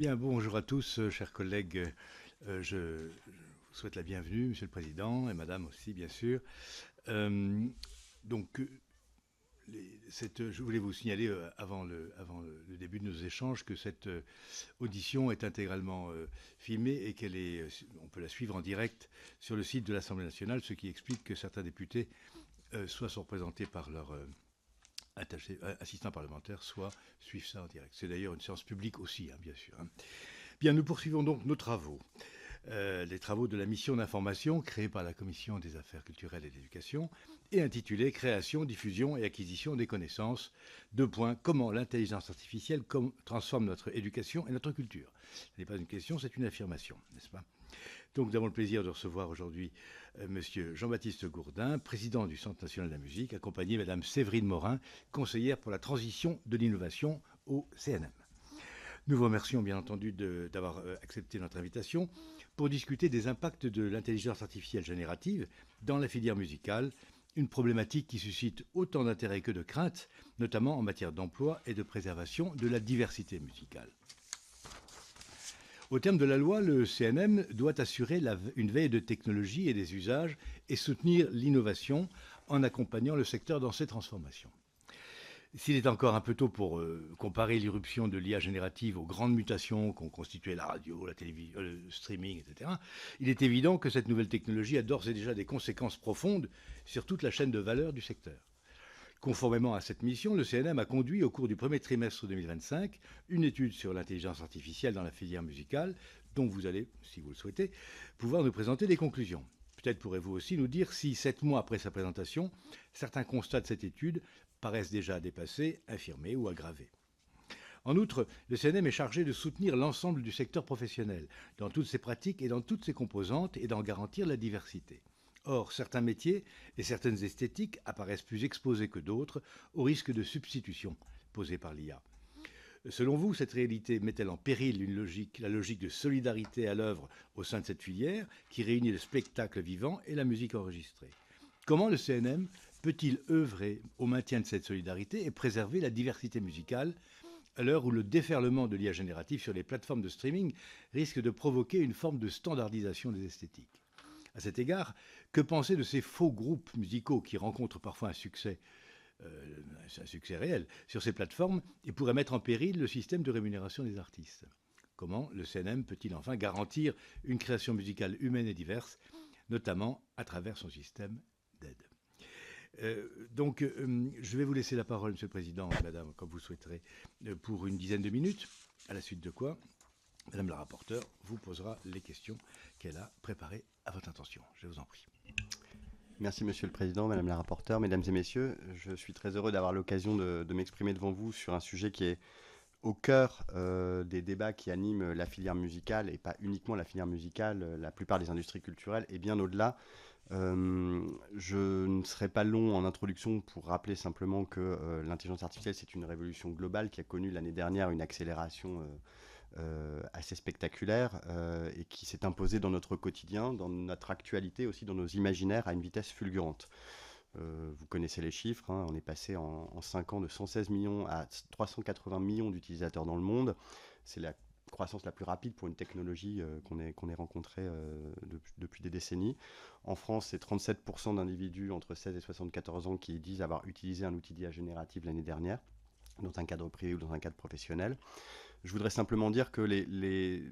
Bien, bonjour à tous, chers collègues. Je vous souhaite la bienvenue, Monsieur le Président, et Madame aussi, bien sûr. Euh, donc, je voulais vous signaler avant le début de nos échanges que cette audition est intégralement filmée et on peut la suivre en direct sur le site de l'Assemblée nationale, ce qui explique que certains députés soit sont représentés par leur assistants parlementaires, soit suivent ça en direct. C'est d'ailleurs une séance publique aussi, hein, bien sûr. Hein. Bien, nous poursuivons donc nos travaux. Les travaux de la mission d'information créée par la Commission des affaires culturelles et d'éducation et intitulée Création, diffusion et acquisition des connaissances. Deux points. Comment l'intelligence artificielle transforme notre éducation et notre culture. Ce n'est pas une question, c'est une affirmation, n'est-ce pas? Donc nous avons le plaisir de recevoir aujourd'hui Monsieur Jean-Baptiste Gourdin, président du Centre national de la musique, accompagné de Madame Séverine Morin, conseillère pour la transition de l'innovation au CNM. Nous vous remercions bien entendu d'avoir accepté notre invitation pour discuter des impacts de l'intelligence artificielle générative dans la filière musicale, une problématique qui suscite autant d'intérêt que de crainte, notamment en matière d'emploi et de préservation de la diversité musicale. Au terme de la loi, le CNM doit assurer une veille de technologie et des usages et soutenir l'innovation en accompagnant le secteur dans ses transformations. S'il est encore un peu tôt pour comparer l'irruption de l'IA générative aux grandes mutations qu'ont constitué la radio, la télévision, le streaming, etc., il est évident que cette nouvelle technologie a d'ores et déjà des conséquences profondes sur toute la chaîne de valeur du secteur. Conformément à cette mission, le CNM a conduit au cours du premier trimestre 2025 une étude sur l'intelligence artificielle dans la filière musicale, dont vous allez, si vous le souhaitez, pouvoir nous présenter des conclusions. Peut-être pourrez-vous aussi nous dire si, 7 mois après sa présentation, certains constats de cette étude paraissent déjà dépassés, infirmés ou aggravés. En outre, le CNM est chargé de soutenir l'ensemble du secteur professionnel, dans toutes ses pratiques et dans toutes ses composantes, et d'en garantir la diversité. Or, certains métiers et certaines esthétiques apparaissent plus exposés que d'autres au risque de substitution posé par l'IA. Selon vous, cette réalité met-elle en péril la logique de solidarité à l'œuvre au sein de cette filière qui réunit le spectacle vivant et la musique enregistrée? Comment le CNM peut-il œuvrer au maintien de cette solidarité et préserver la diversité musicale à l'heure où le déferlement de l'IA générative sur les plateformes de streaming risque de provoquer une forme de standardisation des esthétiques? À cet égard, que penser de ces faux groupes musicaux qui rencontrent parfois un succès réel sur ces plateformes et pourraient mettre en péril le système de rémunération des artistes? Comment le CNM peut-il enfin garantir une création musicale humaine et diverse, notamment à travers son système d'aide? Je vais vous laisser la parole, Monsieur le Président, Madame, comme vous souhaiterez, pour une dizaine de minutes, à la suite de quoi Madame la rapporteure vous posera les questions qu'elle a préparées à votre intention. Je vous en prie. Merci Monsieur le Président, Madame la rapporteure, Mesdames et Messieurs. Je suis très heureux d'avoir l'occasion de m'exprimer devant vous sur un sujet qui est au cœur des débats qui animent la filière musicale, et pas uniquement la filière musicale, la plupart des industries culturelles, et bien au-delà. Je ne serai pas long en introduction pour rappeler simplement que l'intelligence artificielle, c'est une révolution globale qui a connu l'année dernière une accélération assez spectaculaire et qui s'est imposée dans notre quotidien, dans notre actualité, aussi dans nos imaginaires à une vitesse fulgurante. Vous connaissez les chiffres, hein, on est passé en 5 ans de 116 millions à 380 millions d'utilisateurs dans le monde. C'est la croissance la plus rapide pour une technologie qu'on ait rencontrée depuis des décennies. En France, c'est 37% d'individus entre 16 et 74 ans qui disent avoir utilisé un outil d'IA générative l'année dernière, dans un cadre privé ou dans un cadre professionnel. Je voudrais simplement dire que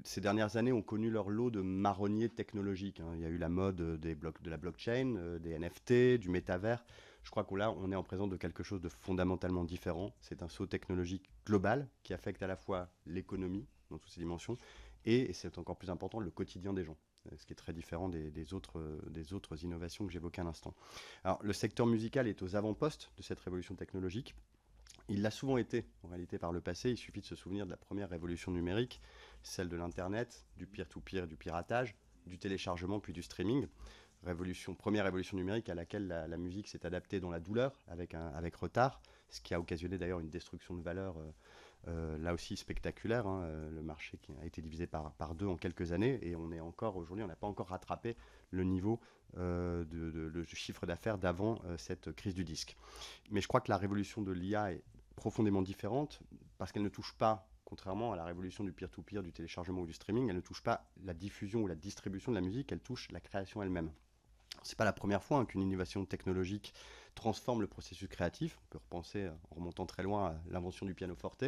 ces dernières années ont connu leur lot de marronniers technologiques, hein. Il y a eu la mode de la blockchain, des NFT, du métavers. Je crois qu'on est en présence de quelque chose de fondamentalement différent. C'est un saut technologique global qui affecte à la fois l'économie dans toutes ses dimensions et c'est encore plus important, le quotidien des gens, ce qui est très différent des autres innovations que j'évoquais à l'instant. Alors, le secteur musical est aux avant-postes de cette révolution technologique. Il l'a souvent été, en réalité, par le passé. Il suffit de se souvenir de la première révolution numérique, celle de l'Internet, du peer-to-peer, du piratage, du téléchargement, puis du streaming. Première révolution numérique à laquelle la musique s'est adaptée dans la douleur, avec retard, ce qui a occasionné d'ailleurs une destruction de valeur, là aussi spectaculaire, hein. Le marché qui a été divisé par deux en quelques années, et aujourd'hui, on n'a pas encore rattrapé le niveau de chiffre d'affaires d'avant cette crise du disque. Mais je crois que la révolution de l'IA est profondément différente parce qu'elle ne touche pas Contrairement à la révolution du peer-to-peer, du téléchargement ou du streaming, elle ne touche pas la diffusion ou la distribution de la musique, elle touche la création elle-même. C'est pas la première fois qu'une innovation technologique transforme le processus créatif. On peut repenser, en remontant très loin, à l'invention du pianoforte,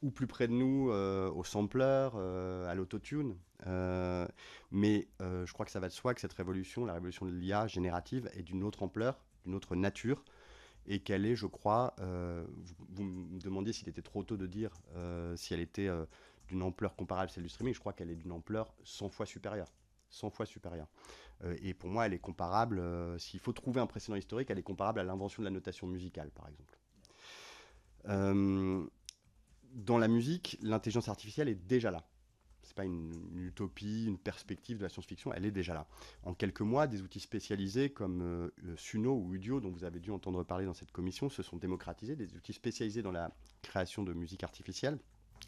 ou plus près de nous, au sampler, à l'autotune. Mais je crois que ça va de soi que cette révolution, la révolution de l'IA générative, est d'une autre ampleur, d'une autre nature, et qu'elle est, je crois, vous me demandiez s'il était trop tôt de dire si elle était d'une ampleur comparable à celle du streaming. Je crois qu'elle est d'une ampleur 100 fois supérieure. 100 fois supérieure. Et pour moi, elle est comparable, s'il faut trouver un précédent historique, elle est comparable à l'invention de la notation musicale, par exemple. Dans la musique, l'intelligence artificielle est déjà là. Ce n'est pas une utopie, une perspective de la science-fiction, elle est déjà là. En quelques mois, des outils spécialisés comme Suno ou Udio, dont vous avez dû entendre parler dans cette commission, se sont démocratisés, des outils spécialisés dans la création de musique artificielle.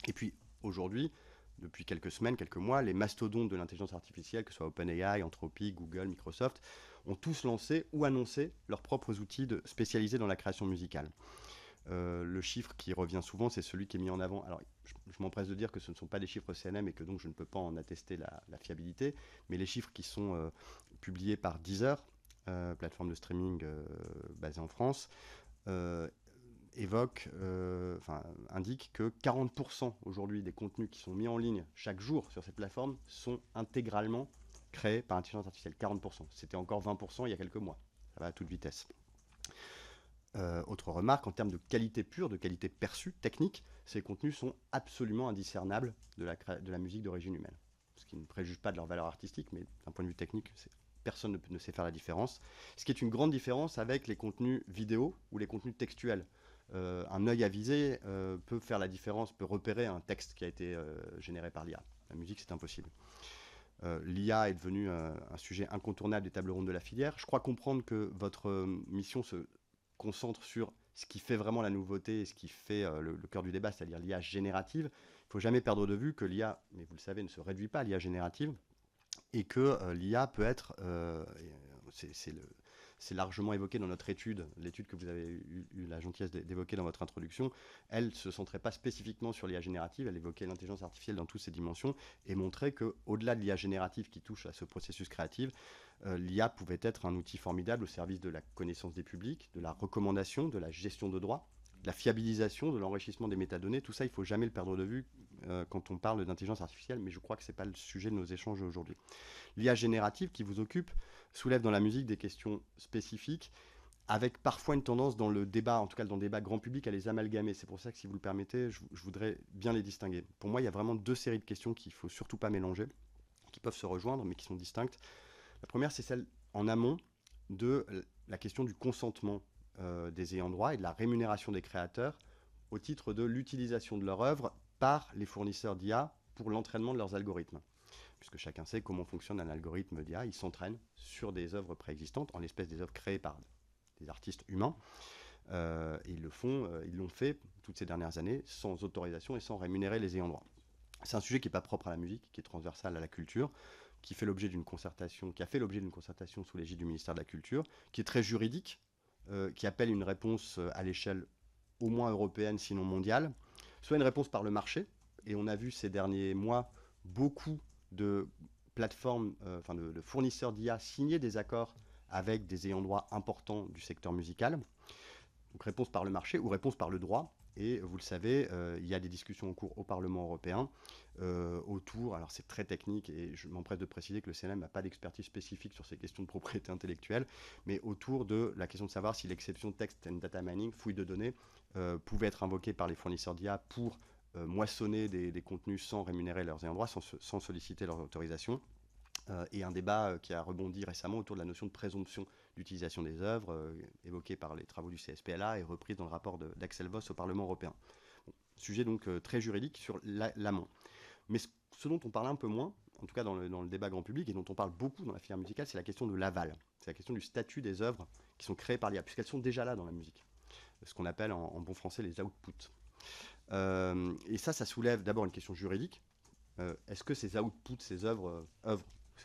Et puis, aujourd'hui, depuis quelques semaines, quelques mois, les mastodontes de l'intelligence artificielle, que ce soit OpenAI, Anthropic, Google, Microsoft, ont tous lancé ou annoncé leurs propres outils spécialisés dans la création musicale. Le chiffre qui revient souvent, c'est celui qui est mis en avant. Alors, je m'empresse de dire que ce ne sont pas des chiffres CNM et que donc je ne peux pas en attester la fiabilité, mais les chiffres qui sont publiés par Deezer, plateforme de streaming basée en France, indique que 40% aujourd'hui des contenus qui sont mis en ligne chaque jour sur cette plateforme sont intégralement créés par intelligence artificielle. 40%. C'était encore 20% il y a quelques mois. Ça va à toute vitesse. Autre remarque, en termes de qualité pure, de qualité perçue, technique, ces contenus sont absolument indiscernables de la musique d'origine humaine. Ce qui ne préjuge pas de leur valeur artistique, mais d'un point de vue technique, personne ne sait faire la différence. Ce qui est une grande différence avec les contenus vidéo ou les contenus textuels. Un œil avisé peut faire la différence, peut repérer un texte qui a été généré par l'IA. La musique, c'est impossible. L'IA est devenue un sujet incontournable des tables rondes de la filière. Je crois comprendre que votre mission se concentre sur ce qui fait vraiment la nouveauté et ce qui fait le cœur du débat, c'est-à-dire l'IA générative. Il ne faut jamais perdre de vue que l'IA, mais vous le savez, ne se réduit pas à l'IA générative et que l'IA peut être, c'est largement évoqué dans notre étude, l'étude que vous avez eu la gentillesse d'évoquer dans votre introduction. Elle ne se centrait pas spécifiquement sur l'IA générative, elle évoquait l'intelligence artificielle dans toutes ses dimensions et montrait qu'au-delà de l'IA générative qui touche à ce processus créatif, l'IA pouvait être un outil formidable au service de la connaissance des publics, de la recommandation, de la gestion de droits, de la fiabilisation, de l'enrichissement des métadonnées. Tout ça, il ne faut jamais le perdre de vue quand on parle d'intelligence artificielle, mais je crois que ce n'est pas le sujet de nos échanges aujourd'hui. L'IA générative qui vous occupe soulève dans la musique des questions spécifiques, avec parfois une tendance dans le débat, en tout cas dans le débat grand public, à les amalgamer. C'est pour ça que si vous le permettez, je voudrais bien les distinguer. Pour moi, il y a vraiment deux séries de questions qu'il ne faut surtout pas mélanger, qui peuvent se rejoindre, mais qui sont distinctes. La première, c'est celle en amont de la question du consentement des ayants droit et de la rémunération des créateurs au titre de l'utilisation de leur œuvre par les fournisseurs d'IA pour l'entraînement de leurs algorithmes. Puisque chacun sait comment fonctionne un algorithme d'IA, il s'entraîne sur des œuvres préexistantes, en l'espèce des œuvres créées par des artistes humains. Et ils l'ont fait toutes ces dernières années sans autorisation et sans rémunérer les ayants droit. C'est un sujet qui n'est pas propre à la musique, qui est transversal à la culture, qui fait l'objet d'une concertation, qui a fait l'objet d'une concertation sous l'égide du ministère de la Culture, qui est très juridique, qui appelle une réponse à l'échelle au moins européenne, sinon mondiale, soit une réponse par le marché. Et on a vu ces derniers mois beaucoup de plateformes, de fournisseurs d'IA signer des accords avec des ayants droit importants du secteur musical. Donc réponse par le marché ou réponse par le droit. Et vous le savez, il y a des discussions en cours au Parlement européen autour, alors c'est très technique et je m'empresse de préciser que le CNM n'a pas d'expertise spécifique sur ces questions de propriété intellectuelle, mais autour de la question de savoir si l'exception text and data mining, fouille de données, pouvait être invoquée par les fournisseurs d'IA pour moissonner des contenus sans rémunérer leurs ayants droit, sans solliciter leur autorisation. Et un débat qui a rebondi récemment autour de la notion de présomption d'utilisation des œuvres, évoquée par les travaux du CSPLA et reprise dans le rapport d'Axel Voss au Parlement européen. Bon, sujet donc très juridique sur l'amont. Mais ce dont on parle un peu moins, en tout cas dans le débat grand public, et dont on parle beaucoup dans la filière musicale, c'est la question de l'aval. C'est la question du statut des œuvres qui sont créées par l'IA, puisqu'elles sont déjà là dans la musique. Ce qu'on appelle en bon français les outputs. Et ça soulève d'abord une question juridique. Est-ce que ces outputs, ces œuvres,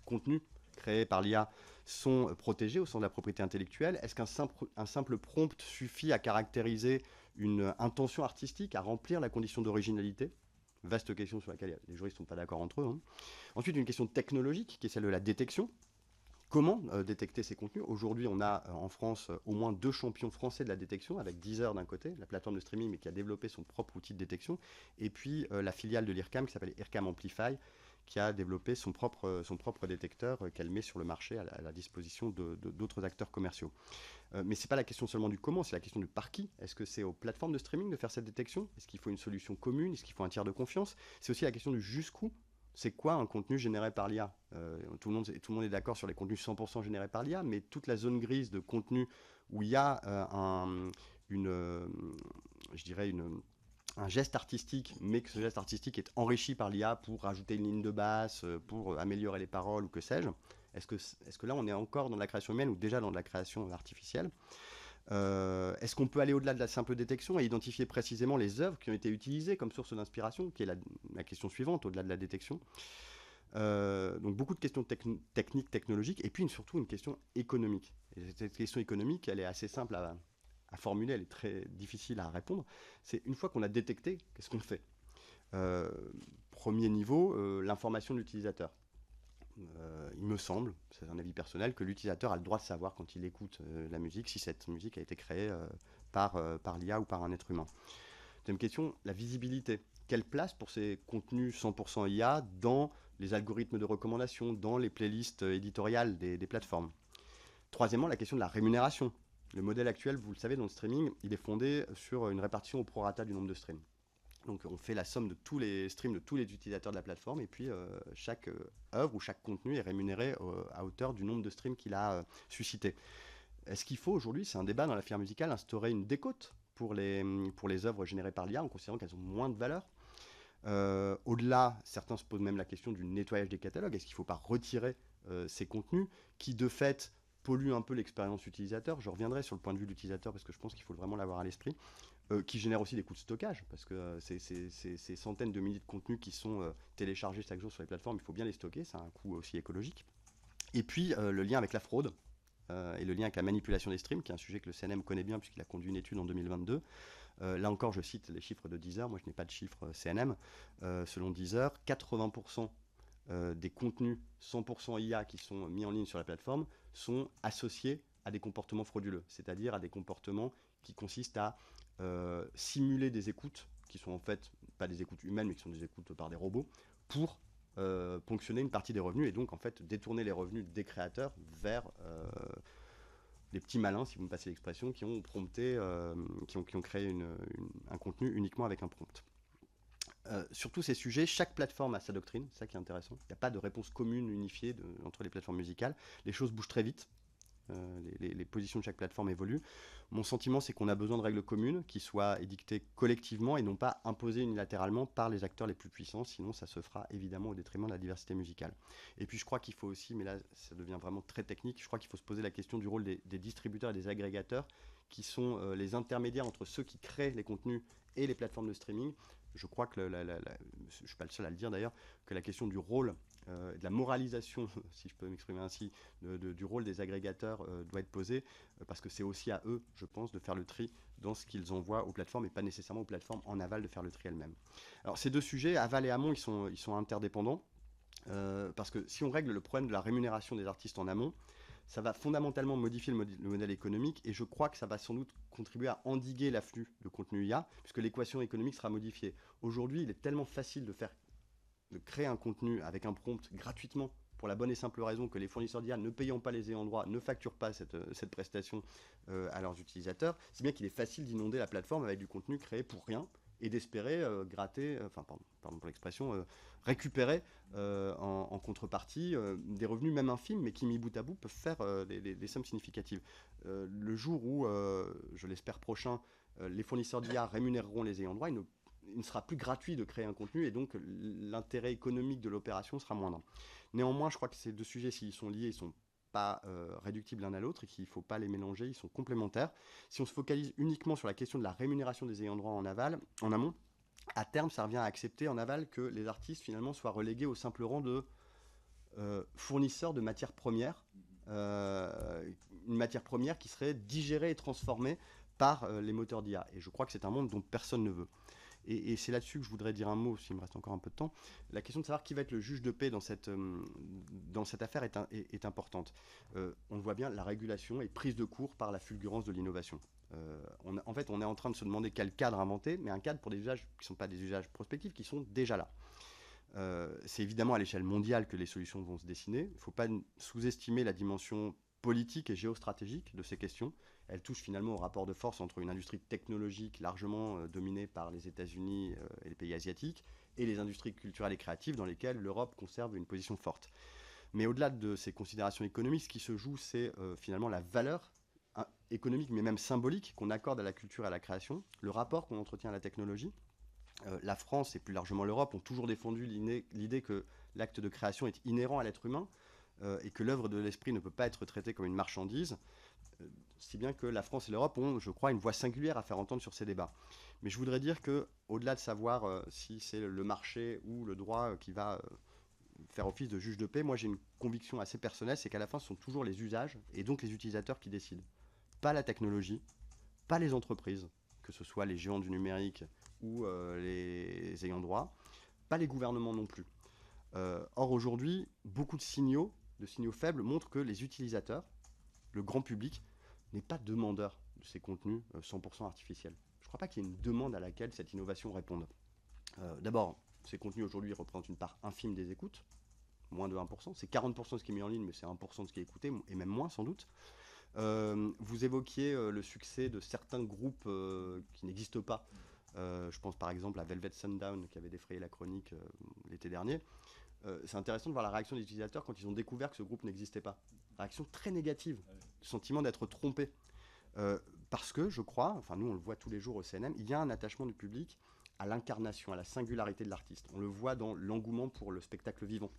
contenus créés par l'IA sont protégés au sens de la propriété intellectuelle? Est-ce qu'un simple prompt suffit à caractériser une intention artistique, à remplir la condition d'originalité? Vaste question sur laquelle les juristes ne sont pas d'accord entre eux. Hein. Ensuite, une question technologique qui est celle de la détection. Comment détecter ces contenus? Aujourd'hui, on a en France au moins 2 champions français de la détection, avec Deezer d'un côté, la plateforme de streaming, mais qui a développé son propre outil de détection, et puis la filiale de l'IRCAM qui s'appelle IRCAM Amplify, qui a développé son propre détecteur qu'elle met sur le marché à la disposition d'autres acteurs commerciaux. Mais ce n'est pas la question seulement du comment, c'est la question du par qui. Est-ce que c'est aux plateformes de streaming de faire cette détection? Est-ce qu'il faut une solution commune? Est-ce qu'il faut un tiers de confiance? C'est aussi la question du jusqu'où. C'est quoi un contenu généré par l'IA? Tout le monde est d'accord sur les contenus 100% générés par l'IA, mais toute la zone grise de contenu où il y a un geste artistique, mais que ce geste artistique est enrichi par l'IA pour rajouter une ligne de basse, pour améliorer les paroles ou que sais-je. Est-ce que là, on est encore dans de la création humaine ou déjà dans de la création artificielle? Est-ce qu'on peut aller au-delà de la simple détection et identifier précisément les œuvres qui ont été utilisées comme source d'inspiration, qui est la question suivante, au-delà de la détection? Donc beaucoup de questions techniques, technologiques, et puis surtout une question économique. Et cette question économique, elle est assez simple à formuler, elle est très difficile à répondre. C'est une fois qu'on a détecté, qu'est-ce qu'on fait? Premier niveau, l'information de l'utilisateur. Il me semble, c'est un avis personnel, que l'utilisateur a le droit de savoir quand il écoute la musique si cette musique a été créée par l'IA ou par un être humain. Deuxième question, la visibilité. Quelle place pour ces contenus 100% IA dans les algorithmes de recommandation, dans les playlists éditoriales des plateformes? Troisièmement, la question de la rémunération. Le modèle actuel, vous le savez, dans le streaming, il est fondé sur une répartition au prorata du nombre de streams. Donc on fait la somme de tous les streams de tous les utilisateurs de la plateforme et puis chaque œuvre ou chaque contenu est rémunéré à hauteur du nombre de streams qu'il a suscité. Est-ce qu'il faut aujourd'hui, c'est un débat dans la filière musicale, instaurer une décote pour les œuvres générées par l'IA en considérant qu'elles ont moins de valeur? Au-delà, certains se posent même la question du nettoyage des catalogues. Est-ce qu'il ne faut pas retirer ces contenus qui de fait polluent un peu l'expérience utilisateur? Je reviendrai sur le point de vue de l'utilisateur parce que je pense qu'il faut vraiment l'avoir à l'esprit. Qui génère aussi des coûts de stockage, parce que ces centaines de milliers de contenus qui sont téléchargés chaque jour sur les plateformes, il faut bien les stocker, ça a un coût aussi écologique. Et puis le lien avec la fraude et le lien avec la manipulation des streams, qui est un sujet que le CNM connaît bien puisqu'il a conduit une étude en 2022. Là encore, je cite les chiffres de Deezer, moi je n'ai pas de chiffres CNM. Selon Deezer, 80% des contenus 100% IA qui sont mis en ligne sur la plateforme sont associés à des comportements frauduleux, c'est-à-dire à des comportements qui consistent à simuler des écoutes qui sont en fait pas des écoutes humaines mais qui sont des écoutes par des robots pour ponctionner une partie des revenus et donc en fait détourner les revenus des créateurs vers les petits malins, si vous me passez l'expression, qui ont prompté, qui ont créé un contenu uniquement avec un prompt. Sur tous ces sujets, chaque plateforme a sa doctrine, c'est ça qui est intéressant. Il n'y a pas de réponse commune, unifiée entre les plateformes musicales. Les choses bougent très vite. Les positions de chaque plateforme évoluent. Mon sentiment, c'est qu'on a besoin de règles communes qui soient édictées collectivement et non pas imposées unilatéralement par les acteurs les plus puissants, sinon ça se fera évidemment au détriment de la diversité musicale. Et puis je crois qu'il faut aussi, mais là ça devient vraiment très technique, je crois qu'il faut se poser la question du rôle des distributeurs et des agrégateurs qui sont les intermédiaires entre ceux qui créent les contenus et les plateformes de streaming. Je crois que, je ne suis pas le seul à le dire d'ailleurs, que la question du rôle de la moralisation, si je peux m'exprimer ainsi, du rôle des agrégateurs doit être posée, parce que c'est aussi à eux, je pense, de faire le tri dans ce qu'ils envoient aux plateformes et pas nécessairement aux plateformes en aval de faire le tri elles-mêmes. Alors ces deux sujets, aval et amont, ils sont interdépendants, parce que si on règle le problème de la rémunération des artistes en amont, ça va fondamentalement modifier le modèle économique et je crois que ça va sans doute contribuer à endiguer l'afflux de contenu IA, puisque l'équation économique sera modifiée. Aujourd'hui, il est tellement facile de créer un contenu avec un prompt gratuitement pour la bonne et simple raison que les fournisseurs d'IA, ne payant pas les ayants droit, ne facturent pas cette prestation à leurs utilisateurs. C'est bien qu'il est facile d'inonder la plateforme avec du contenu créé pour rien et d'espérer gratter, pardon pour l'expression, récupérer en contrepartie des revenus même infimes, mais qui mis bout à bout peuvent faire des sommes significatives. Le jour où, je l'espère prochain, les fournisseurs d'IA rémunéreront les ayants droit, il ne sera plus gratuit de créer un contenu et donc l'intérêt économique de l'opération sera moindre. Néanmoins, je crois que ces deux sujets, s'ils sont liés, ils ne sont pas réductibles l'un à l'autre et qu'il ne faut pas les mélanger, ils sont complémentaires. Si on se focalise uniquement sur la question de la rémunération des ayants droit en amont, à terme, ça revient à accepter en aval que les artistes finalement soient relégués au simple rang de fournisseurs de matières premières, une matière première qui serait digérée et transformée par les moteurs d'IA. Et je crois que c'est un monde dont personne ne veut. Et c'est là-dessus que je voudrais dire un mot, s'il me reste encore un peu de temps. La question de savoir qui va être le juge de paix dans cette affaire est importante. On le voit bien, la régulation est prise de court par la fulgurance de l'innovation. En fait, on est en train de se demander quel cadre inventer, mais un cadre pour des usages qui ne sont pas des usages prospectifs, qui sont déjà là. C'est évidemment à l'échelle mondiale que les solutions vont se dessiner. Il ne faut pas sous-estimer la dimension politique et géostratégique de ces questions. Elles touchent finalement au rapport de force entre une industrie technologique largement dominée par les États-Unis et les pays asiatiques et les industries culturelles et créatives dans lesquelles l'Europe conserve une position forte. Mais au-delà de ces considérations économiques, ce qui se joue, c'est finalement la valeur économique, mais même symbolique, qu'on accorde à la culture et à la création, le rapport qu'on entretient à la technologie. La France et plus largement l'Europe ont toujours défendu l'idée que l'acte de création est inhérent à l'être humain et que l'œuvre de l'esprit ne peut pas être traitée comme une marchandise, si bien que la France et l'Europe ont, je crois, une voix singulière à faire entendre sur ces débats. Mais je voudrais dire qu'au-delà de savoir si c'est le marché ou le droit qui va faire office de juge de paix, moi j'ai une conviction assez personnelle, c'est qu'à la fin ce sont toujours les usages et donc les utilisateurs qui décident. Pas la technologie, pas les entreprises, que ce soit les géants du numérique ou les ayants droit, pas les gouvernements non plus. Or aujourd'hui, beaucoup de signaux faibles montrent que les utilisateurs, le grand public, n'est pas demandeur de ces contenus 100% artificiels. Je ne crois pas qu'il y ait une demande à laquelle cette innovation réponde. D'abord, ces contenus aujourd'hui représentent une part infime des écoutes, moins de 1%. C'est 40% de ce qui est mis en ligne, mais c'est 1% de ce qui est écouté, et même moins sans doute. Vous évoquiez le succès de certains groupes qui n'existent pas. Je pense par exemple à Velvet Sundown qui avait défrayé la chronique l'été dernier. C'est intéressant de voir la réaction des utilisateurs quand ils ont découvert que ce groupe n'existait pas. Réaction très négative, le sentiment d'être trompé. Parce que je crois, enfin nous on le voit tous les jours au CNM, il y a un attachement du public à l'incarnation, à la singularité de l'artiste. On le voit dans l'engouement pour le spectacle vivant.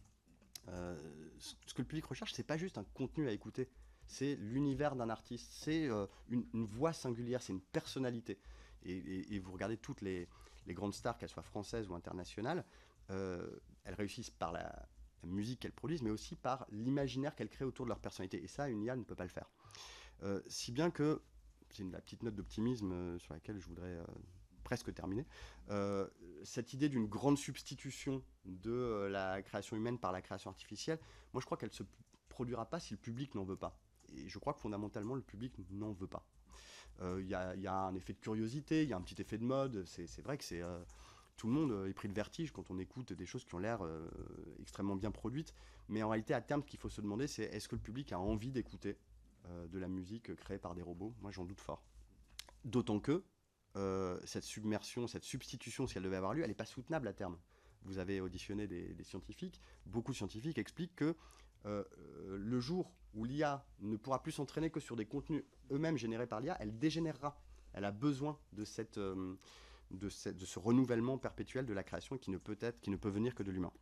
Ce que le public recherche, c'est pas juste un contenu à écouter, c'est l'univers d'un artiste, c'est une voix singulière, c'est une personnalité. Et vous regardez toutes les grandes stars, qu'elles soient françaises ou internationales, elles réussissent par la musique qu'elles produisent, mais aussi par l'imaginaire qu'elles créent autour de leur personnalité. Et ça, une IA ne peut pas le faire. Si bien que, c'est la petite note d'optimisme sur laquelle je voudrais presque terminer, cette idée d'une grande substitution de la création humaine par la création artificielle, moi je crois qu'elle ne se produira pas si le public n'en veut pas. Et je crois que fondamentalement, le public n'en veut pas. Il y a un effet de curiosité, il y a un petit effet de mode. C'est vrai que tout le monde est pris de vertige quand on écoute des choses qui ont l'air extrêmement bien produites. Mais en réalité, à terme, ce qu'il faut se demander, c'est est-ce que le public a envie d'écouter de la musique créée par des robots? Moi, j'en doute fort. D'autant que cette submersion, cette substitution, si elle devait avoir lieu, elle n'est pas soutenable à terme. Vous avez auditionné des scientifiques. Beaucoup de scientifiques expliquent que le jour où l'IA ne pourra plus s'entraîner que sur des contenus eux-mêmes générés par l'IA, elle dégénérera. Elle a besoin de ce renouvellement perpétuel de la création qui ne peut venir que de l'humain.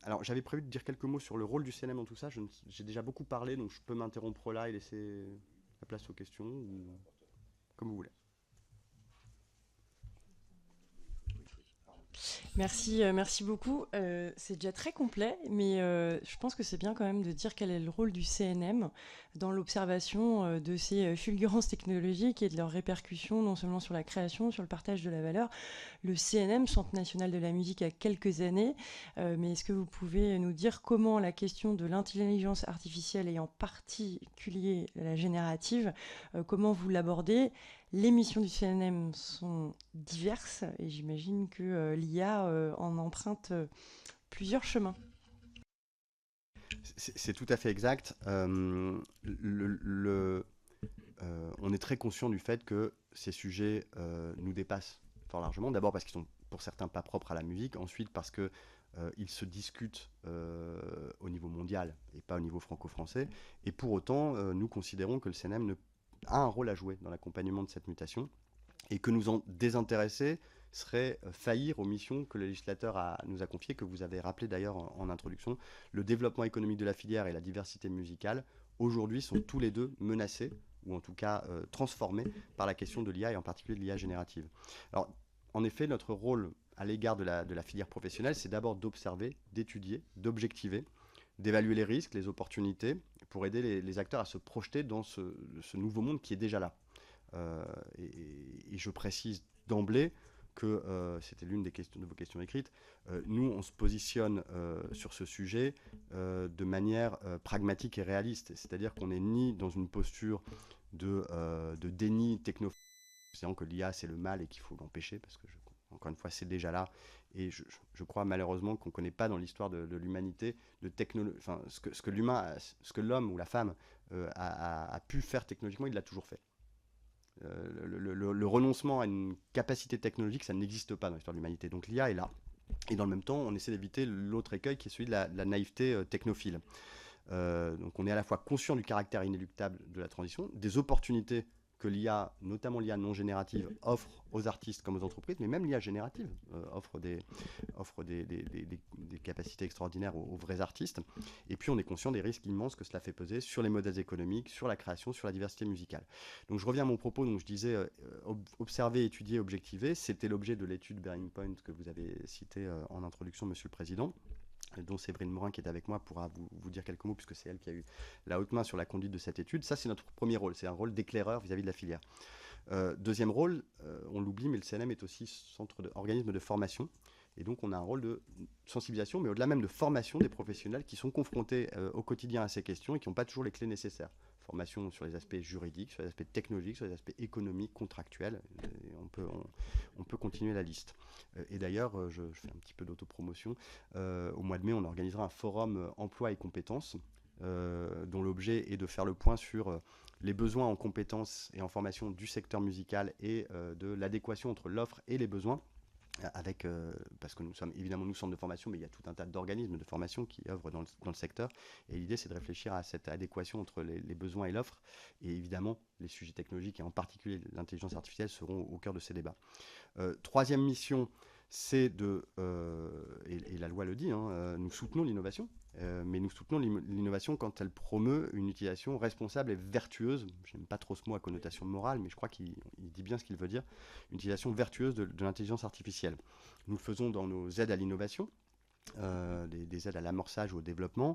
Alors j'avais prévu de dire quelques mots sur le rôle du CNM dans tout ça. J'ai déjà beaucoup parlé, donc je peux m'interrompre là et laisser la place aux questions, ou comme vous voulez. Merci beaucoup. C'est déjà très complet, mais je pense que c'est bien quand même de dire quel est le rôle du CNM dans l'observation de ces fulgurances technologiques et de leurs répercussions non seulement sur la création, sur le partage de la valeur. Le CNM, Centre national de la musique, a quelques années, mais est-ce que vous pouvez nous dire comment la question de l'intelligence artificielle et en particulier la générative, comment vous l'abordez? Les missions du CNM sont diverses et j'imagine que l'IA en emprunte plusieurs chemins. C'est tout à fait exact. On est très conscient du fait que ces sujets nous dépassent fort largement. D'abord parce qu'ils sont pour certains pas propres à la musique. Ensuite parce qu'ils se discutent au niveau mondial et pas au niveau franco-français. Et pour autant, nous considérons que le CNM a un rôle à jouer dans l'accompagnement de cette mutation et que nous en désintéresser serait faillir aux missions que le législateur nous a confiées, que vous avez rappelé d'ailleurs en introduction. Le développement économique de la filière et la diversité musicale, aujourd'hui, sont tous les deux menacés, ou en tout cas transformés par la question de l'IA, et en particulier de l'IA générative. Alors, en effet, notre rôle à l'égard de la filière professionnelle, c'est d'abord d'observer, d'étudier, d'objectiver, d'évaluer les risques, les opportunités, pour aider les acteurs à se projeter dans ce nouveau monde qui est déjà là. Et je précise d'emblée que c'était l'une de vos questions écrites. Nous, on se positionne sur ce sujet de manière pragmatique et réaliste. C'est-à-dire qu'on n'est ni dans une posture de déni technophobe, disant que l'IA c'est le mal et qu'il faut l'empêcher, parce que encore une fois c'est déjà là, et je crois malheureusement qu'on ne connaît pas dans l'histoire de l'humanité ce que l'homme ou la femme a pu faire technologiquement, il l'a toujours fait. Le renoncement à une capacité technologique, ça n'existe pas dans l'histoire de l'humanité. Donc l'IA est là. Et dans le même temps, on essaie d'éviter l'autre écueil qui est celui de la naïveté technophile. Donc on est à la fois conscient du caractère inéluctable de la transition, des opportunités que l'IA, notamment l'IA non générative, offre aux artistes comme aux entreprises, mais même l'IA générative offre des capacités extraordinaires aux vrais artistes. Et puis on est conscient des risques immenses que cela fait peser sur les modèles économiques, sur la création, sur la diversité musicale. Donc je reviens à mon propos, donc je disais observer, étudier, objectiver, c'était l'objet de l'étude Bearing Point que vous avez citée en introduction, Monsieur le Président, dont Séverine Morin, qui est avec moi, pourra vous dire quelques mots, puisque c'est elle qui a eu la haute main sur la conduite de cette étude. Ça, c'est notre premier rôle, c'est un rôle d'éclaireur vis-à-vis de la filière. Deuxième rôle, on l'oublie, mais le CNM est aussi organisme de formation. Et donc, on a un rôle de sensibilisation, mais au-delà même de formation des professionnels qui sont confrontés au quotidien à ces questions et qui n'ont pas toujours les clés nécessaires. Formation sur les aspects juridiques, sur les aspects technologiques, sur les aspects économiques, contractuels. On peut continuer la liste. Et d'ailleurs, je fais un petit peu d'autopromotion. Au mois de mai, on organisera un forum emploi et compétences dont l'objet est de faire le point sur les besoins en compétences et en formation du secteur musical et de l'adéquation entre l'offre et les besoins. Parce que nous sommes évidemment centre de formation, mais il y a tout un tas d'organismes de formation qui œuvrent dans le secteur. Et l'idée, c'est de réfléchir à cette adéquation entre les besoins et l'offre. Et évidemment, les sujets technologiques, et en particulier l'intelligence artificielle, seront au cœur de ces débats. Troisième mission, c'est et la loi le dit, nous soutenons l'innovation, mais nous soutenons l'innovation quand elle promeut une utilisation responsable et vertueuse. Je n'aime pas trop ce mot à connotation morale, mais je crois qu'il dit bien ce qu'il veut dire. Une utilisation vertueuse de l'intelligence artificielle. Nous le faisons dans nos aides à l'innovation, des aides à l'amorçage ou au développement.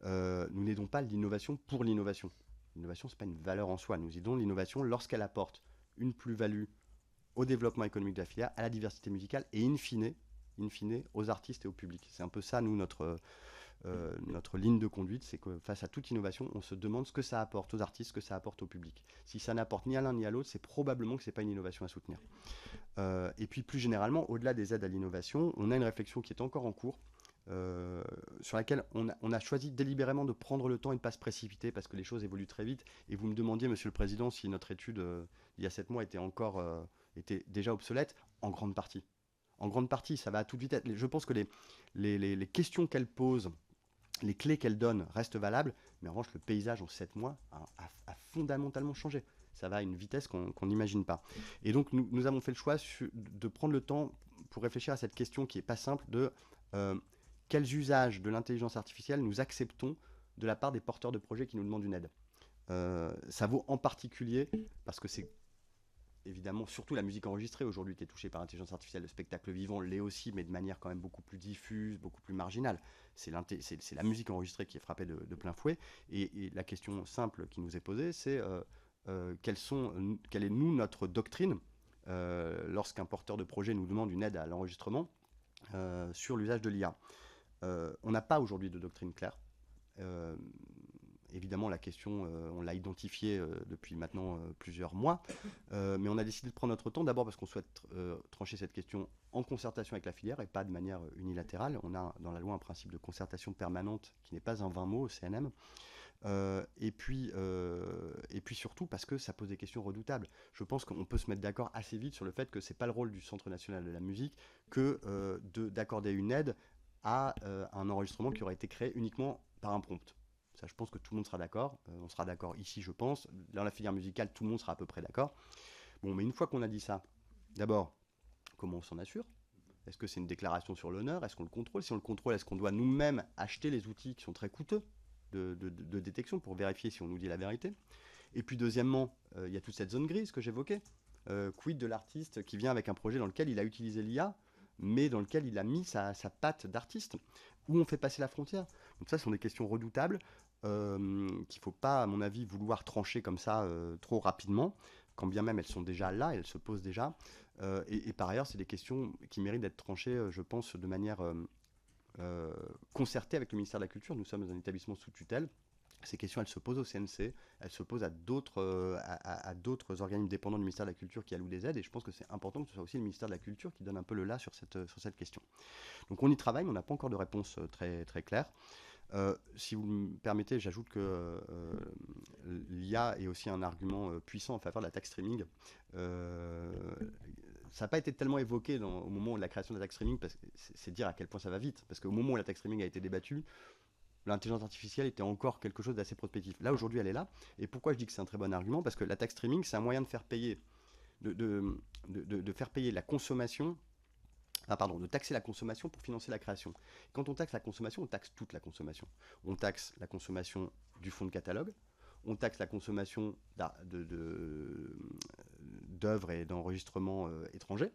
Nous n'aidons pas l'innovation pour l'innovation. L'innovation, ce n'est pas une valeur en soi. Nous aidons l'innovation lorsqu'elle apporte une plus-value au développement économique de la filière, à la diversité musicale et in fine aux artistes et au public. C'est un peu ça, nous, notre ligne de conduite, c'est que face à toute innovation, on se demande ce que ça apporte aux artistes, ce que ça apporte au public. Si ça n'apporte ni à l'un ni à l'autre, c'est probablement que ce n'est pas une innovation à soutenir. Et puis plus généralement, au-delà des aides à l'innovation, on a une réflexion qui est encore en cours, sur laquelle on a choisi délibérément de prendre le temps et de ne pas se précipiter parce que les choses évoluent très vite. Et vous me demandiez, Monsieur le Président, si notre étude il y a 7 mois était déjà obsolète. En grande partie. En grande partie, ça va à toute vitesse. Je pense que les questions qu'elle pose, les clés qu'elle donne restent valables, mais en revanche, le paysage en 7 mois a fondamentalement changé. Ça va à une vitesse qu'on n'imagine pas. Et donc, nous avons fait le choix de prendre le temps pour réfléchir à cette question qui n'est pas simple de quels usages de l'intelligence artificielle nous acceptons de la part des porteurs de projets qui nous demandent une aide. Ça vaut en particulier parce que c'est évidemment surtout la musique enregistrée aujourd'hui qui est touchée par l'intelligence artificielle. Le spectacle vivant l'est aussi, mais de manière quand même beaucoup plus diffuse, beaucoup plus marginale. C'est la musique enregistrée qui est frappée de plein fouet. Et la question simple qui nous est posée, c'est quelle est notre doctrine lorsqu'un porteur de projet nous demande une aide à l'enregistrement sur l'usage de l'IA. On n'a pas aujourd'hui de doctrine claire. Évidemment, la question, on l'a identifiée depuis maintenant plusieurs mois, mais on a décidé de prendre notre temps, d'abord parce qu'on souhaite trancher cette question en concertation avec la filière et pas de manière unilatérale. On a dans la loi un principe de concertation permanente qui n'est pas un vain mot au CNM. Et puis surtout parce que ça pose des questions redoutables. Je pense qu'on peut se mettre d'accord assez vite sur le fait que ce n'est pas le rôle du Centre national de la musique que d'accorder une aide à un enregistrement qui aurait été créé uniquement par un prompt. Ça, je pense que tout le monde sera d'accord. On sera d'accord ici, je pense. Dans la filière musicale, tout le monde sera à peu près d'accord. Bon, mais une fois qu'on a dit ça, d'abord, comment on s'en assure ? Est-ce que c'est une déclaration sur l'honneur ? Est-ce qu'on le contrôle ? Si on le contrôle, est-ce qu'on doit nous-mêmes acheter les outils qui sont très coûteux de détection pour vérifier si on nous dit la vérité ? Et puis deuxièmement, il y a toute cette zone grise que j'évoquais. Quid de l'artiste qui vient avec un projet dans lequel il a utilisé l'IA, mais dans lequel il a mis sa patte d'artiste ? Où on fait passer la frontière ? Donc ça, ce sont des questions redoutables qu'il ne faut pas, à mon avis, vouloir trancher comme ça trop rapidement, quand bien même elles sont déjà là, elles se posent déjà. Et par ailleurs, c'est des questions qui méritent d'être tranchées, je pense, de manière concertée avec le ministère de la Culture. Nous sommes un établissement sous tutelle. Ces questions, elles se posent au CNC, elles se posent à d'autres organismes dépendants du ministère de la Culture qui allouent des aides, et je pense que c'est important que ce soit aussi le ministère de la Culture qui donne un peu le là sur cette question. Donc on y travaille, mais on n'a pas encore de réponse très, très claire. Si vous me permettez, j'ajoute que l'IA est aussi un argument puissant en faveur de la taxe streaming. Ça n'a pas été tellement évoqué au moment de la création de la taxe streaming, parce que c'est dire à quel point ça va vite, parce qu'au moment où la taxe streaming a été débattue, l'intelligence artificielle était encore quelque chose d'assez prospectif. Là, aujourd'hui, elle est là. Et pourquoi je dis que c'est un très bon argument? Parce que la taxe streaming, c'est un moyen de faire payer, de faire payer la consommation, de taxer la consommation pour financer la création. Quand on taxe la consommation, on taxe toute la consommation. On taxe la consommation du fonds de catalogue, on taxe la consommation d'œuvres et d'enregistrements étrangers,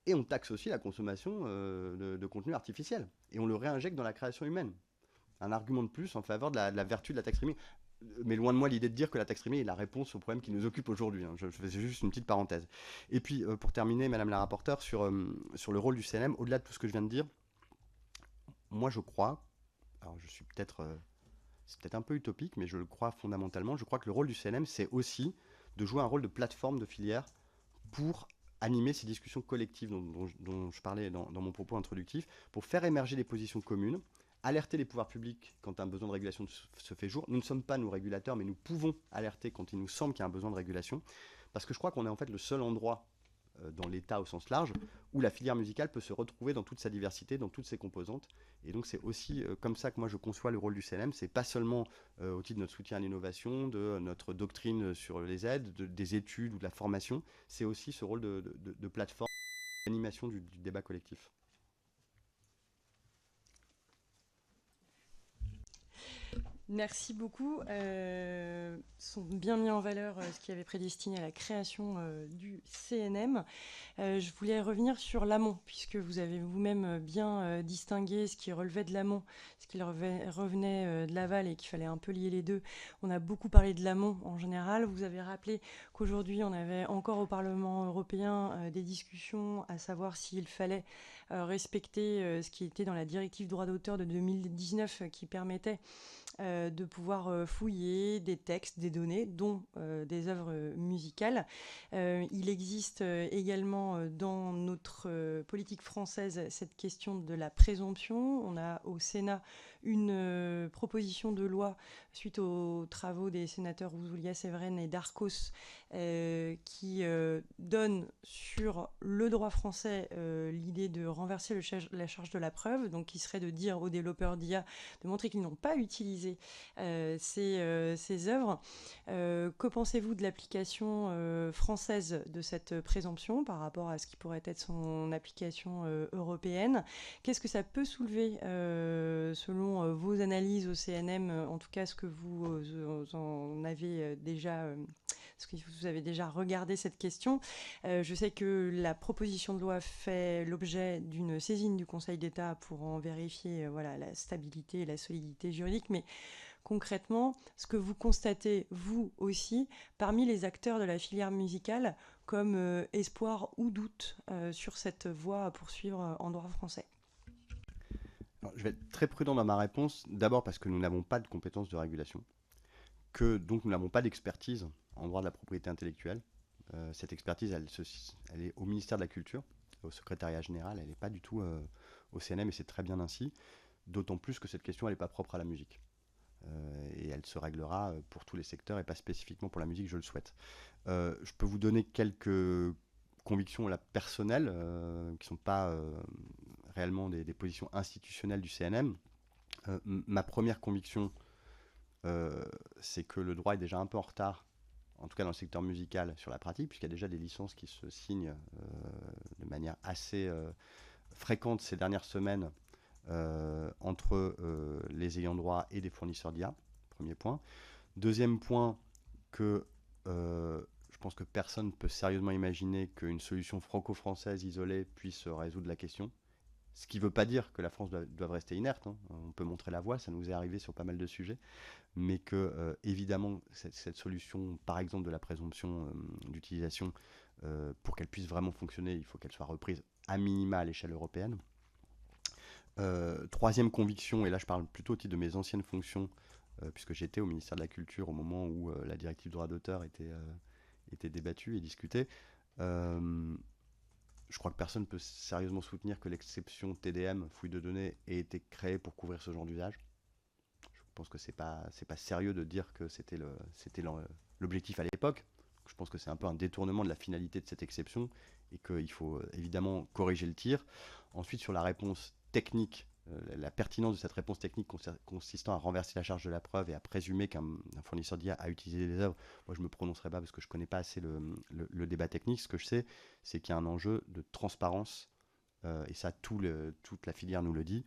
et on taxe aussi la consommation de contenu artificiel. Et on le réinjecte dans la création humaine. Un argument de plus en faveur de la vertu de la taxe streaming. Mais loin de moi l'idée de dire que la taxe streaming est la réponse au problème qui nous occupe aujourd'hui. Je fais juste une petite parenthèse. Et puis, pour terminer, Madame la rapporteure, sur le rôle du CNM, au-delà de tout ce que je viens de dire, moi je crois, alors je suis peut-être, c'est peut-être un peu utopique, mais je le crois fondamentalement, je crois que le rôle du CNM, c'est aussi de jouer un rôle de plateforme de filière pour animer ces discussions collectives dont je parlais dans mon propos introductif, pour faire émerger des positions communes, alerter les pouvoirs publics quand un besoin de régulation se fait jour. Nous ne sommes pas, nous, régulateurs, mais nous pouvons alerter quand il nous semble qu'il y a un besoin de régulation, parce que je crois qu'on est en fait le seul endroit dans l'État au sens large où la filière musicale peut se retrouver dans toute sa diversité, dans toutes ses composantes. Et donc c'est aussi comme ça que moi je conçois le rôle du CNM. C'est pas seulement au titre de notre soutien à l'innovation, de notre doctrine sur les aides, des études ou de la formation, c'est aussi ce rôle de plateforme, d'animation du débat collectif. Merci beaucoup. Sont bien mis en valeur ce qui avait prédestiné à la création du CNM. Je voulais revenir sur l'amont, puisque vous avez vous-même bien distingué ce qui relevait de l'amont, ce qui revenait de l'aval et qu'il fallait un peu lier les deux. On a beaucoup parlé de l'amont en général. Vous avez rappelé qu'aujourd'hui, on avait encore au Parlement européen des discussions à savoir s'il fallait respecter ce qui était dans la directive droit d'auteur de 2019 qui permettait de pouvoir fouiller des textes, des données, dont des œuvres musicales. Il existe également dans notre politique française cette question de la présomption. On a au Sénat une proposition de loi suite aux travaux des sénateurs Ouzoulias Severine et Darcos qui donne sur le droit français l'idée de renverser la charge de la preuve, donc qui serait de dire aux développeurs d'IA de montrer qu'ils n'ont pas utilisé ces œuvres. Que pensez-vous de l'application française de cette présomption par rapport à ce qui pourrait être son application européenne? Qu'est-ce que ça peut soulever selon vos analyses au CNM, en tout cas ce que vous en avez déjà... Est-ce que vous avez déjà regardé cette question? Je sais que la proposition de loi fait l'objet d'une saisine du Conseil d'État pour en vérifier la stabilité et la solidité juridique, mais concrètement, ce que vous constatez, vous aussi, parmi les acteurs de la filière musicale, comme espoir ou doute sur cette voie à poursuivre en droit français? Alors, je vais être très prudent dans ma réponse, d'abord parce que nous n'avons pas de compétences de régulation, que donc nous n'avons pas d'expertise en droit de la propriété intellectuelle. Cette expertise, elle est au ministère de la Culture, au secrétariat général, elle n'est pas du tout au CNM, et c'est très bien ainsi, d'autant plus que cette question, elle n'est pas propre à la musique. Et elle se réglera pour tous les secteurs et pas spécifiquement pour la musique, je le souhaite. Je peux vous donner quelques convictions là, personnelles, qui ne sont pas réellement des positions institutionnelles du CNM. Ma première conviction, c'est que le droit est déjà un peu en retard, en tout cas dans le secteur musical, sur la pratique, puisqu'il y a déjà des licences qui se signent de manière assez fréquente ces dernières semaines entre les ayants droit et des fournisseurs d'IA, premier point. Deuxième point, que je pense que personne ne peut sérieusement imaginer qu'une solution franco-française isolée puisse résoudre la question. Ce qui ne veut pas dire que la France doit rester inerte, hein. On peut montrer la voie, ça nous est arrivé sur pas mal de sujets, mais que évidemment cette solution, par exemple de la présomption d'utilisation, pour qu'elle puisse vraiment fonctionner, il faut qu'elle soit reprise à minima à l'échelle européenne. Troisième conviction, et là je parle plutôt au titre de mes anciennes fonctions, puisque j'étais au ministère de la Culture au moment où la directive droit d'auteur était débattue et discutée. Je crois que personne ne peut sérieusement soutenir que l'exception TDM, fouille de données, ait été créée pour couvrir ce genre d'usage. Je pense que c'est pas sérieux de dire que c'était l'objectif à l'époque. Je pense que c'est un peu un détournement de la finalité de cette exception et qu'il faut évidemment corriger le tir. Ensuite, sur la réponse technique, la pertinence de cette réponse technique consistant à renverser la charge de la preuve et à présumer qu'un fournisseur d'IA a utilisé des œuvres, moi je ne me prononcerai pas parce que je ne connais pas assez le débat technique. Ce que je sais, c'est qu'il y a un enjeu de transparence, et ça toute la filière nous le dit.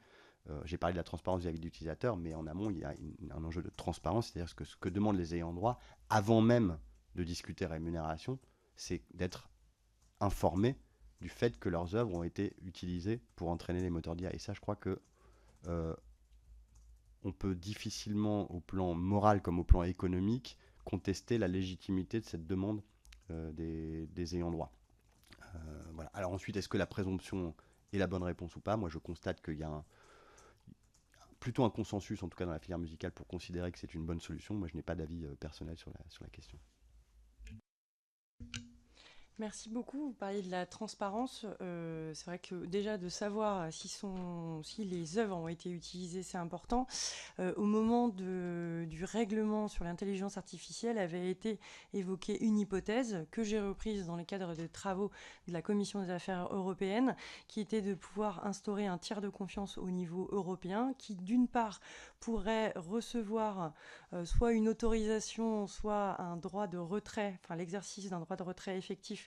J'ai parlé de la transparence vis-à-vis de l'utilisateur, mais en amont, il y a un enjeu de transparence, c'est-à-dire ce que demandent les ayants droit, avant même de discuter rémunération, c'est d'être informés du fait que leurs œuvres ont été utilisées pour entraîner les moteurs d'IA. Et ça, je crois que on peut difficilement, au plan moral comme au plan économique, contester la légitimité de cette demande des ayants droit. Voilà. Alors ensuite, est-ce que la présomption est la bonne réponse ou pas? Moi, je constate qu'il y a plutôt un consensus, en tout cas dans la filière musicale, pour considérer que c'est une bonne solution. Moi, je n'ai pas d'avis personnel sur la question. Merci beaucoup. Vous parliez de la transparence. C'est vrai que déjà de savoir si les œuvres ont été utilisées, c'est important. Au moment du règlement sur l'intelligence artificielle avait été évoquée une hypothèse que j'ai reprise dans le cadre des travaux de la Commission des affaires européennes, qui était de pouvoir instaurer un tiers de confiance au niveau européen qui, d'une part, pourrait recevoir soit une autorisation, soit un droit de retrait, enfin l'exercice d'un droit de retrait effectif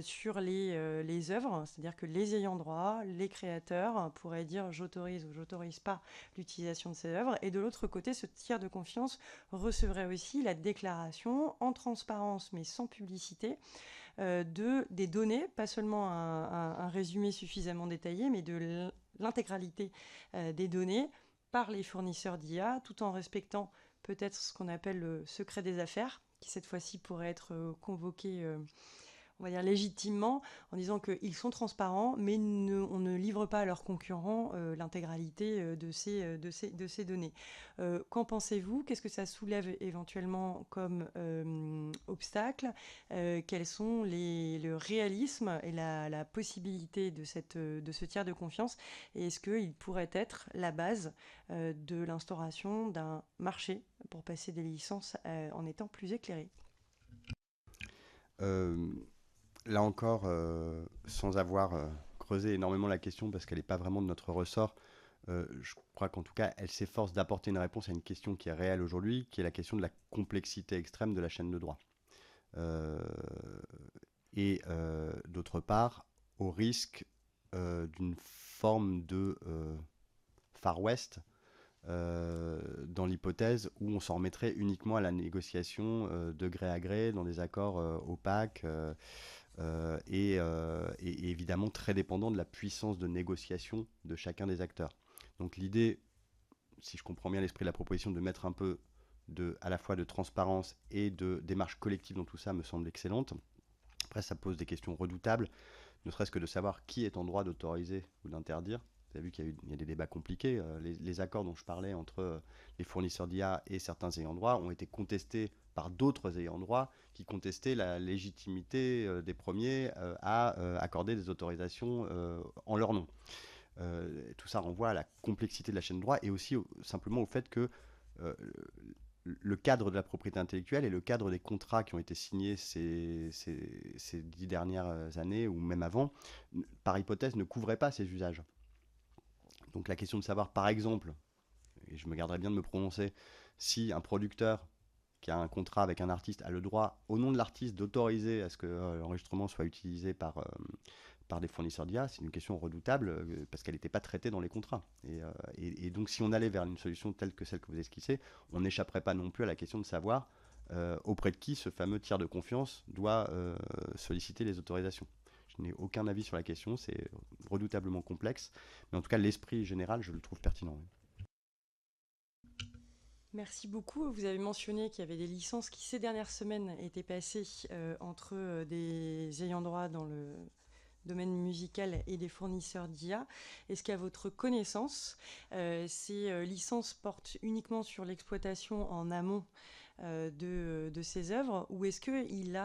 sur les œuvres, c'est-à-dire que les ayants droit, les créateurs pourraient dire j'autorise ou j'autorise pas l'utilisation de ces œuvres, et de l'autre côté, ce tiers de confiance recevrait aussi la déclaration en transparence mais sans publicité des données, pas seulement un résumé suffisamment détaillé, mais de l'intégralité des données par les fournisseurs d'IA, tout en respectant peut-être ce qu'on appelle le secret des affaires, qui cette fois-ci pourrait être convoqué, on va dire légitimement, en disant qu'ils sont transparents, mais on ne livre pas à leurs concurrents l'intégralité de ces données. Qu'en pensez-vous? Qu'est-ce que ça soulève éventuellement comme obstacle? Quels sont le réalisme et la possibilité de ce tiers de confiance? Et est-ce qu'il pourrait être la base de l'instauration d'un marché pour passer des licences en étant plus éclairé? Là encore, sans avoir creusé énormément la question parce qu'elle n'est pas vraiment de notre ressort, je crois qu'en tout cas, elle s'efforce d'apporter une réponse à une question qui est réelle aujourd'hui, qui est la question de la complexité extrême de la chaîne de droit. Et d'autre part, au risque d'une forme de Far West, dans l'hypothèse où on s'en remettrait uniquement à la négociation de gré à gré dans des accords opaques et évidemment très dépendant de la puissance de négociation de chacun des acteurs. Donc l'idée, si je comprends bien l'esprit de la proposition, de mettre un peu à la fois de transparence et de démarche collective dans tout ça me semble excellente. Après, ça pose des questions redoutables, ne serait-ce que de savoir qui est en droit d'autoriser ou d'interdire. Vous avez vu qu'il y a des débats compliqués. Les accords dont je parlais entre les fournisseurs d'IA et certains ayants droit ont été contestés par d'autres ayants droit qui contestaient la légitimité des premiers à accorder des autorisations en leur nom. Tout ça renvoie à la complexité de la chaîne de droit et aussi simplement au fait que le cadre de la propriété intellectuelle et le cadre des contrats qui ont été signés ces 10 dernières années ou même avant, par hypothèse, ne couvraient pas ces usages. Donc la question de savoir, par exemple, et je me garderai bien de me prononcer, si un producteur qui a un contrat avec un artiste a le droit, au nom de l'artiste, d'autoriser à ce que l'enregistrement soit utilisé par des fournisseurs d'IA, c'est une question redoutable parce qu'elle n'était pas traitée dans les contrats. Et donc si on allait vers une solution telle que celle que vous esquissez, on n'échapperait pas non plus à la question de savoir auprès de qui ce fameux tiers de confiance doit solliciter les autorisations. Je n'ai aucun avis sur la question, c'est redoutablement complexe. Mais en tout cas, l'esprit général, je le trouve pertinent. Merci beaucoup. Vous avez mentionné qu'il y avait des licences qui, ces dernières semaines, étaient passées entre des ayants droit dans le domaine musical et des fournisseurs d'IA. Est-ce qu'à votre connaissance, ces licences portent uniquement sur l'exploitation en amont de ces œuvres, ou est-ce qu'il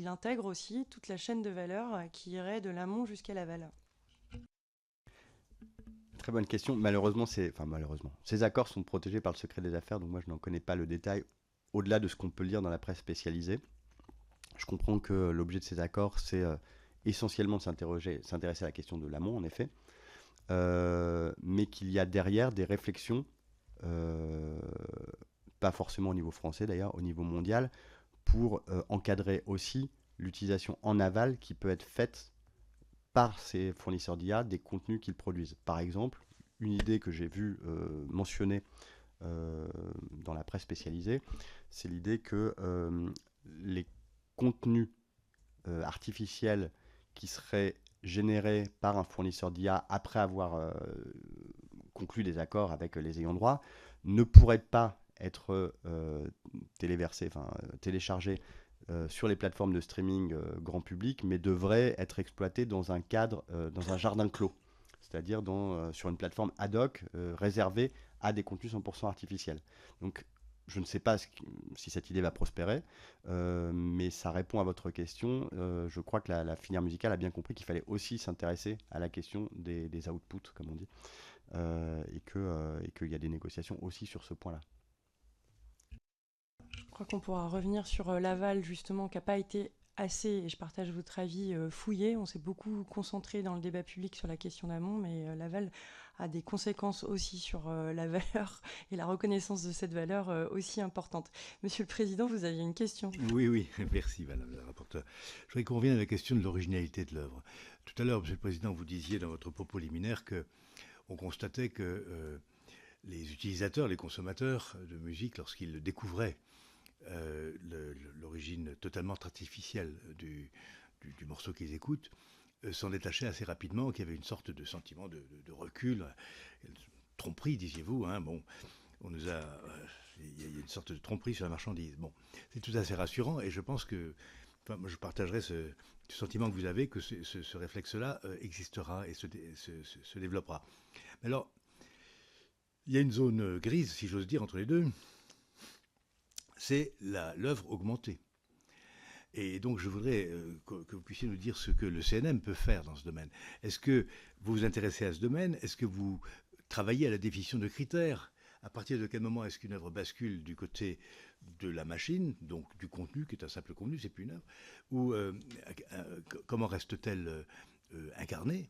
intègre aussi toute la chaîne de valeur qui irait de l'amont jusqu'à l'aval? Très bonne question. Malheureusement, ces accords sont protégés par le secret des affaires, donc moi je n'en connais pas le détail au-delà de ce qu'on peut lire dans la presse spécialisée. Je comprends que l'objet de ces accords, c'est essentiellement de s'intéresser à la question de l'amont, en effet, mais qu'il y a derrière des réflexions, pas forcément au niveau français d'ailleurs, au niveau mondial, pour encadrer aussi l'utilisation en aval qui peut être faite par ces fournisseurs d'IA des contenus qu'ils produisent. Par exemple, une idée que j'ai vue mentionnée dans la presse spécialisée, c'est l'idée que les contenus artificiels qui seraient générés par un fournisseur d'IA après avoir conclu des accords avec les ayants droit ne pourraient pas être téléchargés sur les plateformes de streaming grand public, mais devraient être exploités dans un cadre, dans un jardin clos, c'est-à-dire sur une plateforme ad hoc réservée à des contenus 100% artificiels. Donc, je ne sais pas si cette idée va prospérer, mais ça répond à votre question. Je crois que la filière musicale a bien compris qu'il fallait aussi s'intéresser à la question des outputs, comme on dit, et qu'il y a des négociations aussi sur ce point-là. Je crois qu'on pourra revenir sur l'aval, justement, qui n'a pas été assez, et je partage votre avis, fouillé. On s'est beaucoup concentré dans le débat public sur la question d'amont, mais l'aval a des conséquences aussi sur la valeur et la reconnaissance de cette valeur aussi importante. Monsieur le Président, vous aviez une question. Oui, merci Madame la rapporteure. Je voudrais qu'on revienne à la question de l'originalité de l'œuvre. Tout à l'heure, Monsieur le Président, vous disiez dans votre propos liminaire qu'on constatait que les utilisateurs, les consommateurs de musique, lorsqu'ils découvraient l'origine totalement artificielle du morceau qu'ils écoutent, s'en détachaient assez rapidement, qu'il y avait une sorte de sentiment de recul, tromperie, disiez-vous. Hein, bon, on nous a, il y a une sorte de tromperie sur la marchandise. Bon, c'est tout assez rassurant, et je pense que, moi, je partagerai ce sentiment que vous avez, que ce réflexe-là existera et se développera. Mais alors, il y a une zone grise, si j'ose dire, entre les deux. C'est l'œuvre augmentée. Et donc, je voudrais que vous puissiez nous dire ce que le CNM peut faire dans ce domaine. Est-ce que vous vous intéressez à ce domaine? Est-ce que vous travaillez à la définition de critères? À partir de quel moment est-ce qu'une œuvre bascule du côté de la machine, donc du contenu, qui est un simple contenu, c'est plus une œuvre, ou comment reste-t-elle incarnée,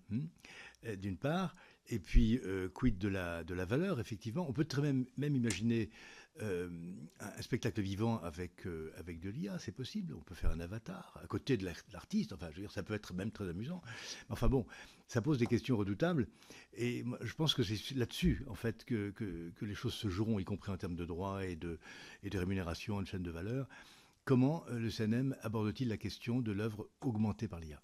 d'une part, et puis quid de la valeur, effectivement. On peut très même imaginer un spectacle vivant avec de l'IA, c'est possible. On peut faire un avatar à côté de l'artiste. Enfin, je veux dire, ça peut être même très amusant. Enfin bon, ça pose des questions redoutables. Et moi, je pense que c'est là-dessus, en fait, que les choses se joueront, y compris en termes de droits et de rémunération, de chaîne de valeur. Comment le CNM aborde-t-il la question de l'œuvre augmentée par l'IA?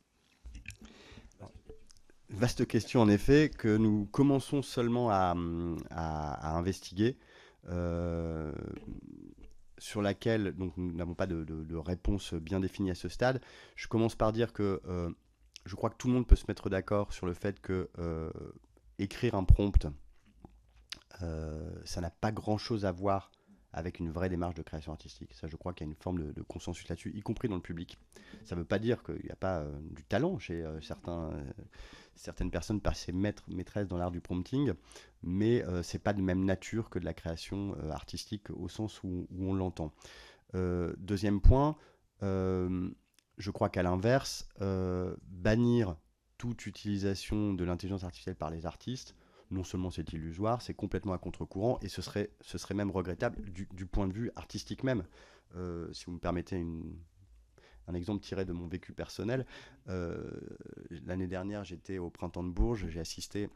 Vaste question, en effet, que nous commençons seulement à investiguer. Sur laquelle donc, nous n'avons pas de réponse bien définie à ce stade. Je commence par dire que je crois que tout le monde peut se mettre d'accord sur le fait que écrire un prompt, ça n'a pas grand-chose à voir avec une vraie démarche de création artistique. Ça, je crois qu'il y a une forme de consensus là-dessus, y compris dans le public. Ça ne veut pas dire qu'il n'y a pas du talent chez certaines personnes passées maîtresses dans l'art du prompting, mais c'est pas de même nature que de la création artistique au sens où on l'entend. Deuxième point, je crois qu'à l'inverse, bannir toute utilisation de l'intelligence artificielle par les artistes, non seulement c'est illusoire, c'est complètement à contre-courant, et ce serait même regrettable du point de vue artistique même. Si vous me permettez un exemple tiré de mon vécu personnel, l'année dernière, j'étais au Printemps de Bourges, j'ai assisté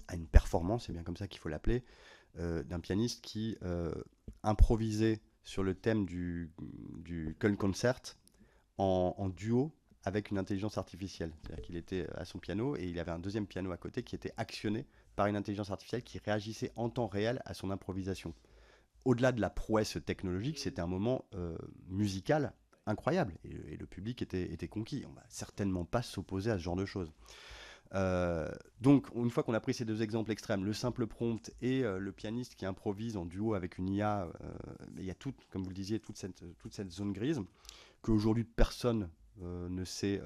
à une performance, c'est bien comme ça qu'il faut l'appeler, d'un pianiste qui improvisait sur le thème du Köln Concert en duo avec une intelligence artificielle. C'est-à-dire qu'il était à son piano et il avait un deuxième piano à côté qui était actionné par une intelligence artificielle qui réagissait en temps réel à son improvisation. Au-delà de la prouesse technologique, c'était un moment musical incroyable et le public était conquis. On ne va certainement pas s'opposer à ce genre de choses. Donc, une fois qu'on a pris ces deux exemples extrêmes, le simple prompt et le pianiste qui improvise en duo avec une IA, il y a comme vous le disiez, toute cette zone grise qu'aujourd'hui personne ne sait,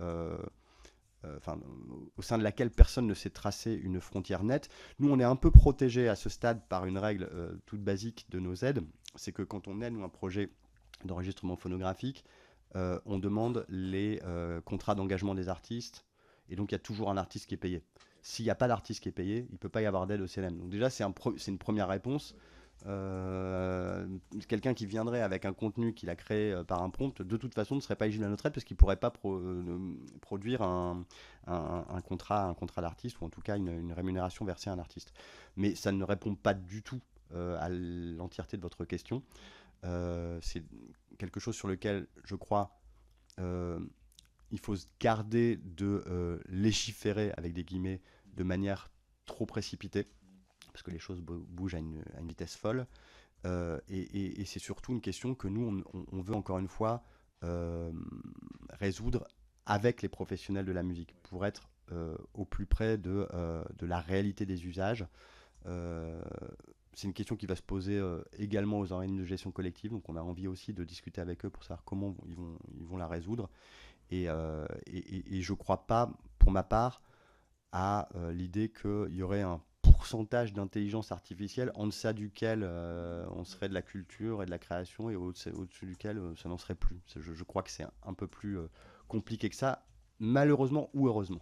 au sein de laquelle personne ne sait tracer une frontière nette. Nous, on est un peu protégé à ce stade par une règle toute basique de nos aides, c'est que quand on aide un projet d'enregistrement phonographique, on demande les contrats d'engagement des artistes. Et donc, il y a toujours un artiste qui est payé. S'il n'y a pas d'artiste qui est payé, il ne peut pas y avoir d'aide au CNM. Donc déjà, c'est une première réponse. Quelqu'un qui viendrait avec un contenu qu'il a créé par un prompt, de toute façon, ne serait pas éligible à notre aide parce qu'il ne pourrait pas produire un contrat d'artiste ou en tout cas une rémunération versée à un artiste. Mais ça ne répond pas du tout à l'entièreté de votre question. C'est quelque chose sur lequel, je crois, il faut se garder de légiférer, avec des guillemets, de manière trop précipitée, parce que les choses bougent à une vitesse folle. Et c'est surtout une question que nous, on veut encore une fois résoudre avec les professionnels de la musique, pour être au plus près de la réalité des usages. C'est une question qui va se poser également aux organismes de gestion collective, donc on a envie aussi de discuter avec eux pour savoir comment ils vont la résoudre. Et je ne crois pas, pour ma part, à l'idée qu'il y aurait un pourcentage d'intelligence artificielle en deçà duquel on serait de la culture et de la création et au-dessus duquel ça n'en serait plus. Je crois que c'est un peu plus compliqué que ça, malheureusement ou heureusement.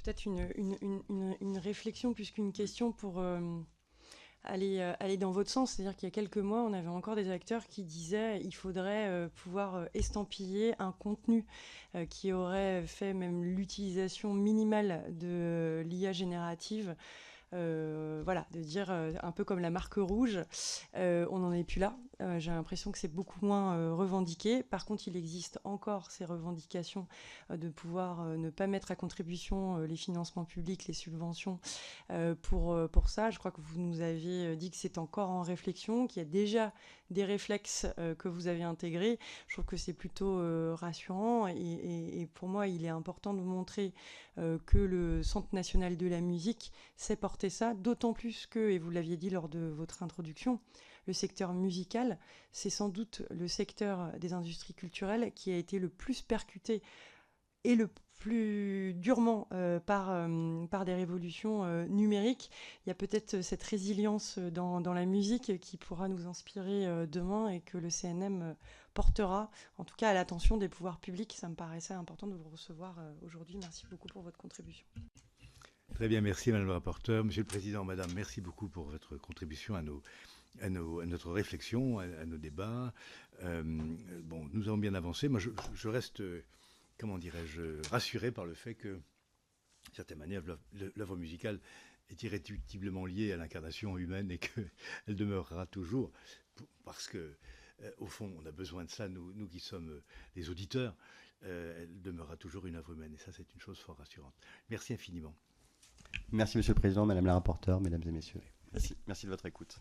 Peut-être une réflexion plus qu'une question pour aller dans votre sens. C'est-à-dire qu'il y a quelques mois, on avait encore des acteurs qui disaient qu'il faudrait pouvoir estampiller un contenu qui aurait fait même l'utilisation minimale de l'IA générative. Voilà, de dire un peu comme la marque rouge, on n'en est plus là. J'ai l'impression que c'est beaucoup moins revendiqué. Par contre, il existe encore ces revendications de pouvoir ne pas mettre à contribution les financements publics, les subventions pour ça. Je crois que vous nous avez dit que c'est encore en réflexion, qu'il y a déjà des réflexes que vous avez intégrés. Je trouve que c'est plutôt rassurant et pour moi, il est important de montrer que le Centre national de la musique sait porter ça, d'autant plus que, et vous l'aviez dit lors de votre introduction, le secteur musical, c'est sans doute le secteur des industries culturelles qui a été le plus percuté et le plus durement par des révolutions numériques. Il y a peut-être cette résilience dans la musique qui pourra nous inspirer demain et que le CNM portera, en tout cas à l'attention des pouvoirs publics. Ça me paraissait important de vous recevoir aujourd'hui. Merci beaucoup pour votre contribution. Très bien, merci Madame le rapporteur. Monsieur le Président, Madame, merci beaucoup pour votre contribution à notre réflexion, à nos débats. Bon, nous avons bien avancé. Moi, je reste, comment dirais-je, rassuré par le fait que, d'une certaine manière, l'œuvre musicale est irréductiblement liée à l'incarnation humaine et qu'elle demeurera toujours, parce que, au fond, on a besoin de ça, nous qui sommes les auditeurs, elle demeurera toujours une œuvre humaine. Et ça, c'est une chose fort rassurante. Merci infiniment. Merci Monsieur le Président, Madame la rapporteure, Mesdames et Messieurs. Merci de votre écoute.